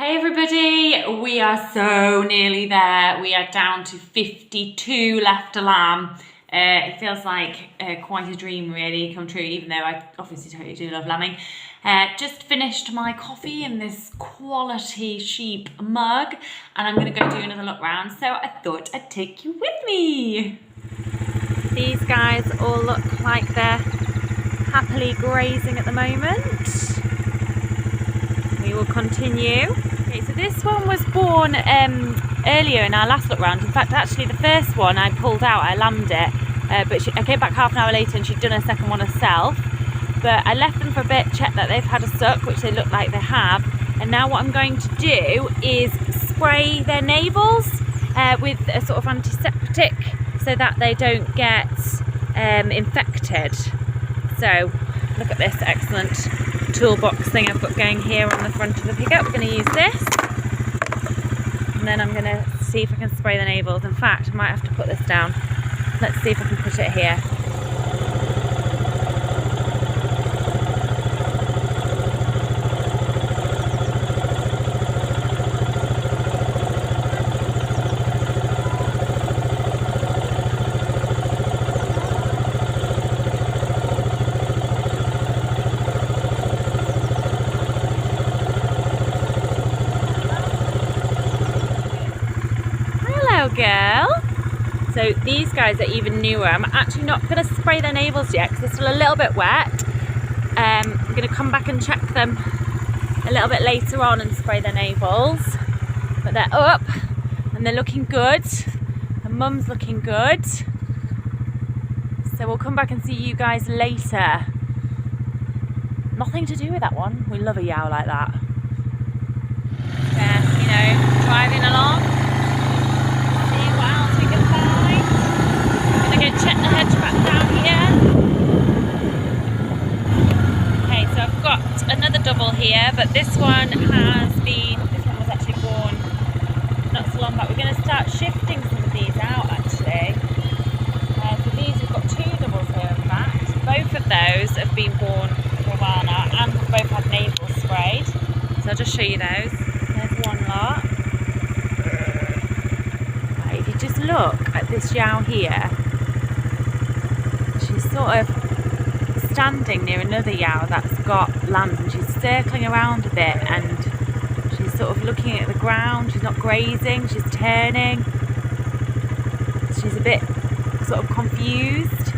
Hey everybody, we are so nearly there. We are down to 52 left to lamb. It feels like quite a dream really come true, even though I obviously totally do love lambing. Just finished my coffee in this quality sheep mug, and I'm going to go do another look round, so I thought I'd take you with me. These guys all look like they're happily grazing at the moment. We will continue. Okay, so this one was born earlier in our last look round. In fact, actually the first one I pulled out, I lambed it, but I came back half an hour later and she'd done a second one herself. But I left them for a bit, checked that they've had a suck, which they look like they have. And now what I'm going to do is spray their navels with a sort of antiseptic so that they don't get infected. So look at this excellent toolbox thing I've got going here on the front of the pickup. We're going to use this, and then I'm going to see if I can spray the navels. In fact, I might have to put this down. Let's see if I can put it here. Girl. So these guys are even newer. I'm actually not going to spray their navels yet because they're still a little bit wet. I'm going to come back and check them a little bit later on and spray their navels. But they're up and they're looking good. And mum's looking good. So we'll come back and see you guys later. Nothing to do with that one. We love a yow like that. Yeah, driving along. Check the hedge back down here. Okay, so I've got another double here, but this one was actually born not so long back. We're going to start shifting some of these out actually. So these, we've got two doubles here in fact. Both of those have been born for a while now and have both had navels sprayed. So I'll just show you those. There's one lot. Right, if you just look at this yow here, sort of standing near another yow that's got lambs, and she's circling around a bit and she's sort of looking at the ground. She's not grazing, she's turning. She's a bit sort of confused.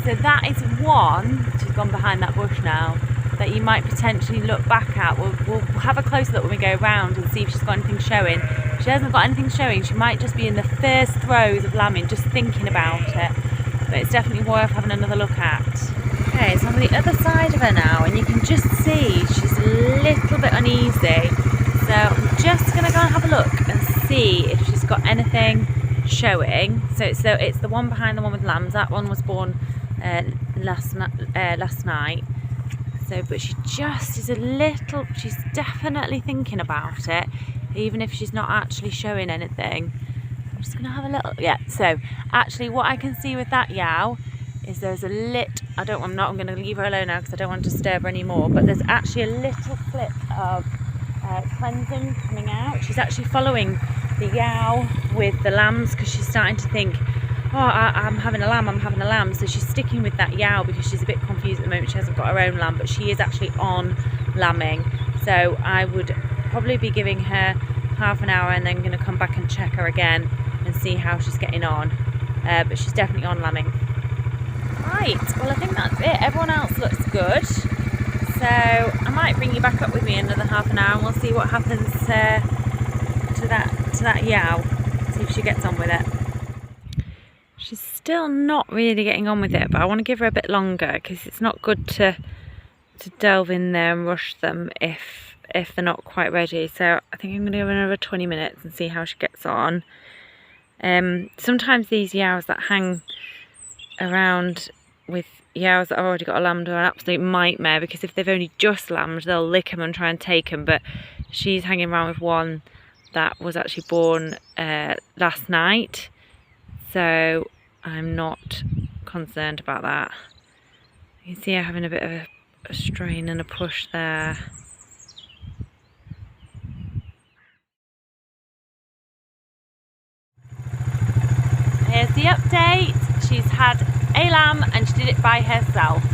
So that is one, she's gone behind that bush now, that you might potentially look back at. We'll have a closer look when we go round and see if she's got anything showing. If she hasn't got anything showing, she might just be in the first throes of lambing, just thinking about it. But it's definitely worth having another look at. Okay, it's on the other side of her now, and you can just see she's a little bit uneasy. So I'm just going to go and have a look and see if she's got anything showing. So it's the one behind the one with lambs. That one was born last night. So, but she just is she's definitely thinking about it, even if she's not actually showing anything. I'm just going to have a little, yeah, so actually what I can see with that yow is there's I'm going to leave her alone now because I don't want to disturb her anymore, but there's actually a little clip of cleansing coming out. She's actually following the yow with the lambs because she's starting to think, oh, I'm having a lamb, so she's sticking with that yow because she's a bit confused at the moment. She hasn't got her own lamb, but she is actually on lambing, so I would probably be giving her half an hour and then going to come back and check her again and see how she's getting on, but she's definitely on lambing. Right, well I think that's it. Everyone else looks good, so I might bring you back up with me another half an hour and we'll see what happens to that yow, see if she gets on with it. She's still not really getting on with it, but I want to give her a bit longer because it's not good to delve in there and rush them if they're not quite ready. So I think I'm going to give her another 20 minutes and see how she gets on. Sometimes these yows that hang around with yows that have already got a lamb are an absolute nightmare, because if they've only just lambed they'll lick them and try and take them, but she's hanging around with one that was actually born last night, so I'm not concerned about that. You can see her having a bit of a strain and a push there. pregnancy update. She's had a lamb and she did it by herself.